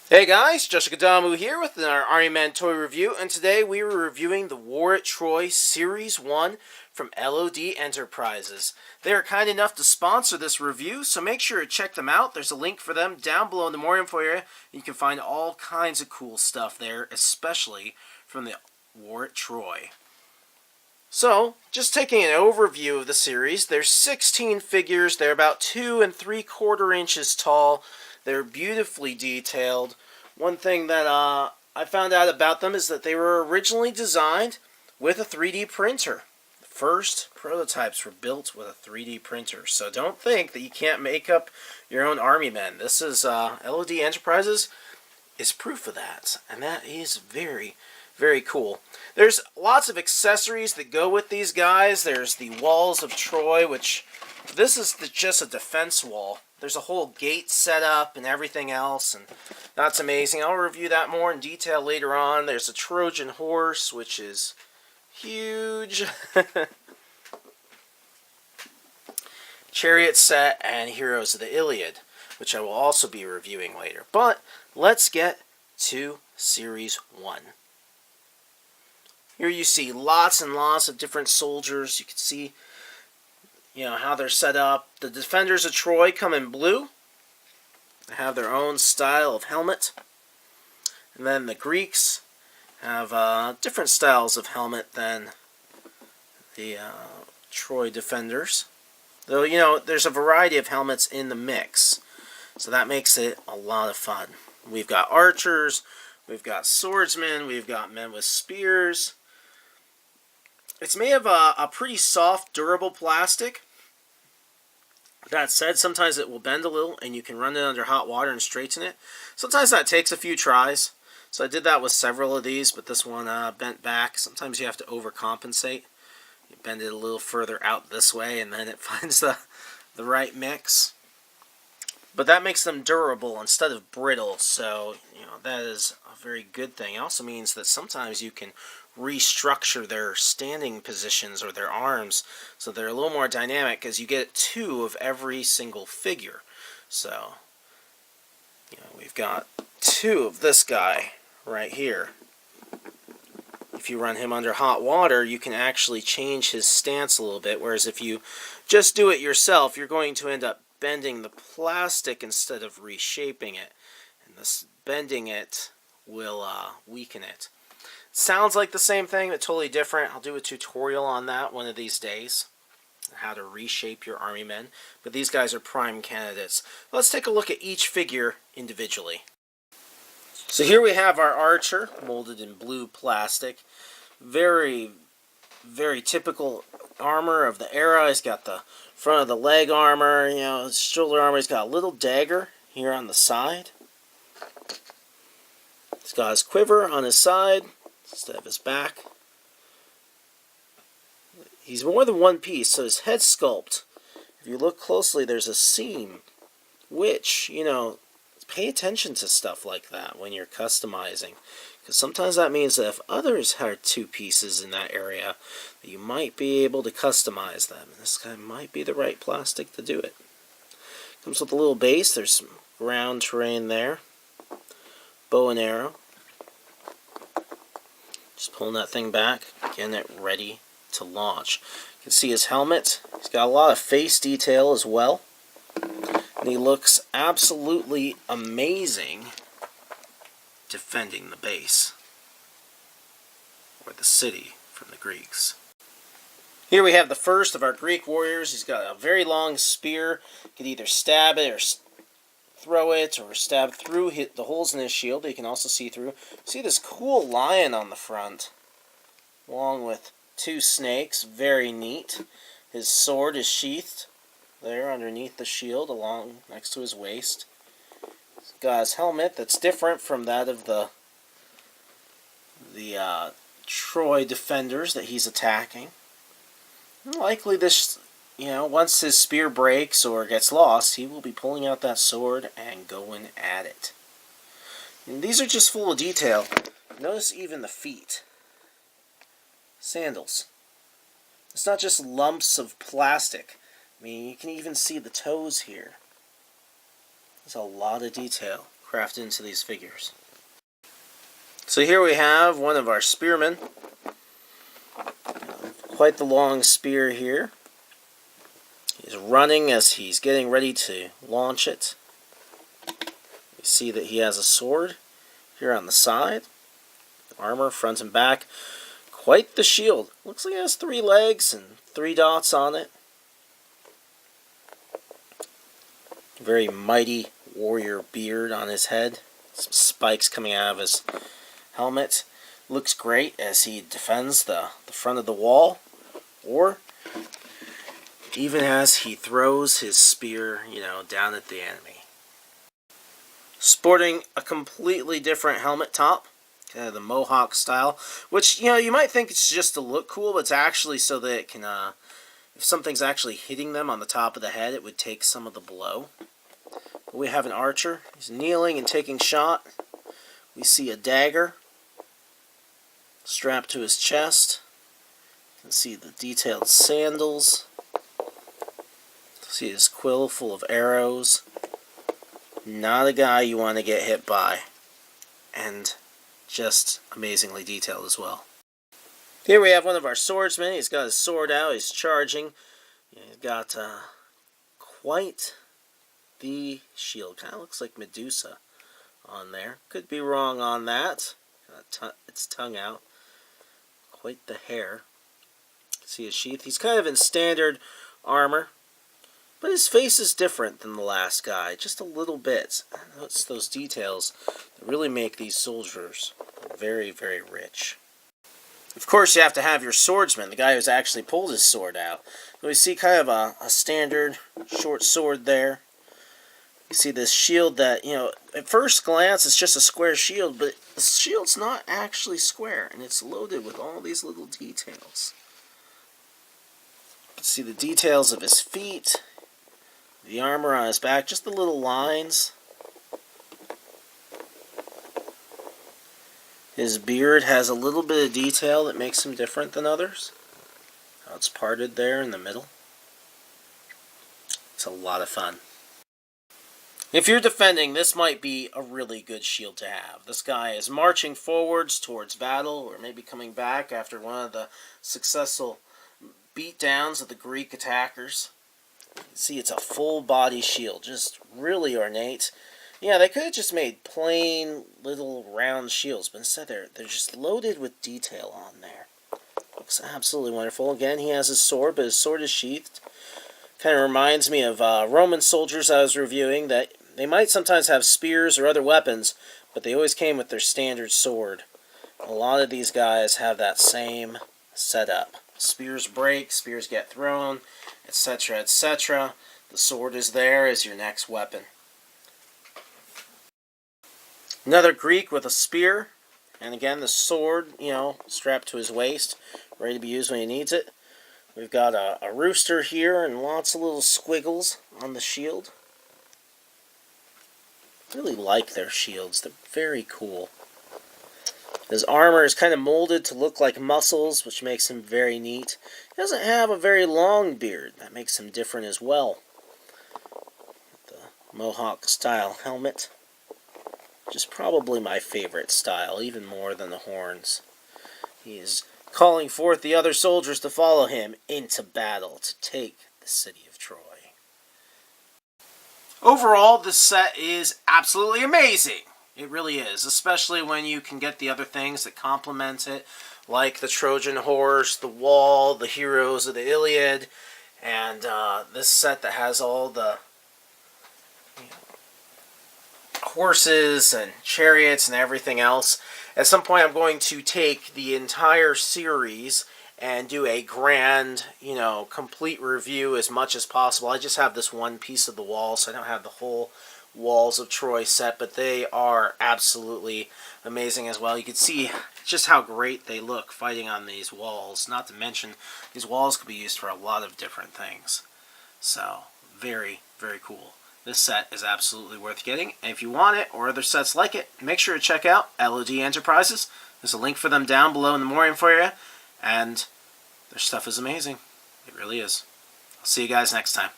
Hey guys, Joshua Damu here with our Army Man toy review, and today we are reviewing the War at Troy Series 1 from LOD Enterprises. They are kind enough to sponsor this review, so make sure to check them out. There's a link for them down below in the more info area. You can find all kinds of cool stuff there, especially from the War at Troy. So, just taking an overview of the series, there's 16 figures. They're about 2 3/4 inches tall. They're beautifully detailed. One thing that I found out about them is that they were originally designed with a 3D printer. The first prototypes were built with a 3D printer. So don't think that you can't make up your own Army men. This is LOD Enterprises is proof of that. And that is very, very cool. There's lots of accessories that go with these guys. There's the Walls of Troy, which this is just a defense wall. There's a whole gate set up and everything else, and that's amazing. I'll review that more in detail later on. There's a Trojan horse, which is huge. Chariot set and Heroes of the Iliad, which I will also be reviewing later. But let's get to Series 1. Here you see lots and lots of different soldiers. You can see how they're set up. The defenders of Troy come in blue. They have their own style of helmet. And then the Greeks have different styles of helmet than the Troy defenders. Though, there's a variety of helmets in the mix. So that makes it a lot of fun. We've got archers, we've got swordsmen, we've got men with spears. It's made of a pretty soft, durable plastic. That said, sometimes it will bend a little, and you can run it under hot water and straighten it. Sometimes that takes a few tries. So I did that with several of these, but this one bent back. Sometimes you have to overcompensate. You bend it a little further out this way, and then it finds the right mix. But that makes them durable instead of brittle, so that is a very good thing. It also means that sometimes you can restructure their standing positions or their arms so they're a little more dynamic, because you get 2 of every single figure. So we've got 2 of this guy right here. If you run him under hot water, you can actually change his stance a little bit, whereas if you just do it yourself, you're going to end up bending the plastic instead of reshaping it, and this bending it will weaken it. Sounds like the same thing, but totally different. I'll do a tutorial on that one of these days, how to reshape your army men. But these guys are prime candidates. Let's take a look at each figure individually. So here we have our archer, molded in blue plastic. Very, very typical armor of the era. He's got the front of the leg armor, his shoulder armor. He's got a little dagger here on the side. He's got his quiver on his side instead of his back. He's more than one piece, so his head sculpt, if you look closely, there's a seam, which, pay attention to stuff like that when you're customizing, because sometimes that means that if others had 2 pieces in that area, that you might be able to customize them, and this guy might be the right plastic to do it. Comes with a little base. There's some ground terrain there. Bow and arrow. Just pulling that thing back, getting it ready to launch. You can see his helmet. He's got a lot of face detail as well. And he looks absolutely amazing defending the base, or the city, from the Greeks. Here we have the first of our Greek warriors. He's got a very long spear. You can either stab it or throw it, or stab through the holes in his shield that you can also see through. See this cool lion on the front, along with 2 snakes. Very neat. His sword is sheathed there underneath the shield, along next to his waist. He's got his helmet that's different from that of the Troy defenders that he's attacking. Likely this, once his spear breaks or gets lost, he will be pulling out that sword and going at it. And these are just full of detail. Notice even the feet. Sandals. It's not just lumps of plastic. I mean, you can even see the toes here. There's a lot of detail. crafted into these figures. So here we have one of our spearmen. Quite the long spear here. He's running as he's getting ready to launch it. You see that he has a sword here on the side. Armor front and back. Quite the shield. Looks like it has 3 legs and 3 dots on it. Very mighty warrior beard on his head. Some spikes coming out of his helmet. Looks great as he defends the front of the wall. Or even as he throws his spear, down at the enemy. Sporting a completely different helmet top. Kind of the Mohawk style. Which, you might think it's just to look cool, but it's actually so that it can, if something's actually hitting them on the top of the head, it would take some of the blow. We have an archer. He's kneeling and taking shot. We see a dagger strapped to his chest. You can see the detailed sandals. See his quill full of arrows. Not a guy you want to get hit by. And just amazingly detailed as well. Here we have one of our swordsmen. He's got his sword out. He's charging. He's got quite the shield. Kind of looks like Medusa on there. Could be wrong on that. Its tongue out. Quite the hair. See his sheath. He's kind of in standard armor. But his face is different than the last guy. Just a little bit. Notice those details that really make these soldiers very, very rich. Of course, you have to have your swordsman, the guy who's actually pulled his sword out. We see kind of a standard short sword there. You see this shield that, at first glance it's just a square shield, but the shield's not actually square, and it's loaded with all these little details. You can see the details of his feet, the armor on his back, just the little lines. His beard has a little bit of detail that makes him different than others. How it's parted there in the middle. It's a lot of fun. If you're defending, this might be a really good shield to have. This guy is marching forwards towards battle, or maybe coming back after one of the successful beatdowns of the Greek attackers. See, it's a full body shield, just really ornate. Yeah, they could have just made plain little round shields, but instead they're just loaded with detail on there. Looks absolutely wonderful. Again, he has his sword, but his sword is sheathed. Kind of reminds me of Roman soldiers I was reviewing, that they might sometimes have spears or other weapons, but they always came with their standard sword. A lot of these guys have that same setup. Spears break, spears get thrown, etc., etc. The sword is there as your next weapon. Another Greek with a spear, and again the sword, strapped to his waist, ready to be used when he needs it. We've got a rooster here and lots of little squiggles on the shield. Really like their shields. They're very cool. His armor is kind of molded to look like muscles, which makes him very neat. He doesn't have a very long beard. That makes him different as well. The Mohawk style helmet. Which is probably my favorite style, even more than the horns. He is calling forth the other soldiers to follow him into battle to take the city of Troy. Overall, this set is absolutely amazing. It really is, especially when you can get the other things that complement it, like the Trojan horse, the wall, the heroes of the Iliad, and this set that has all the horses and chariots and everything else. At some point I'm going to take the entire series and do a grand, complete review as much as possible. I just have this one piece of the wall, so I don't have the whole walls of Troy set, but they are absolutely amazing as well. You can see just how great they look fighting on these walls. Not to mention, these walls could be used for a lot of different things. So, very, very cool. This set is absolutely worth getting. And if you want it, or other sets like it, make sure to check out LOD Enterprises. There's a link for them down below in the more info area. And their stuff is amazing. It really is. I'll see you guys next time.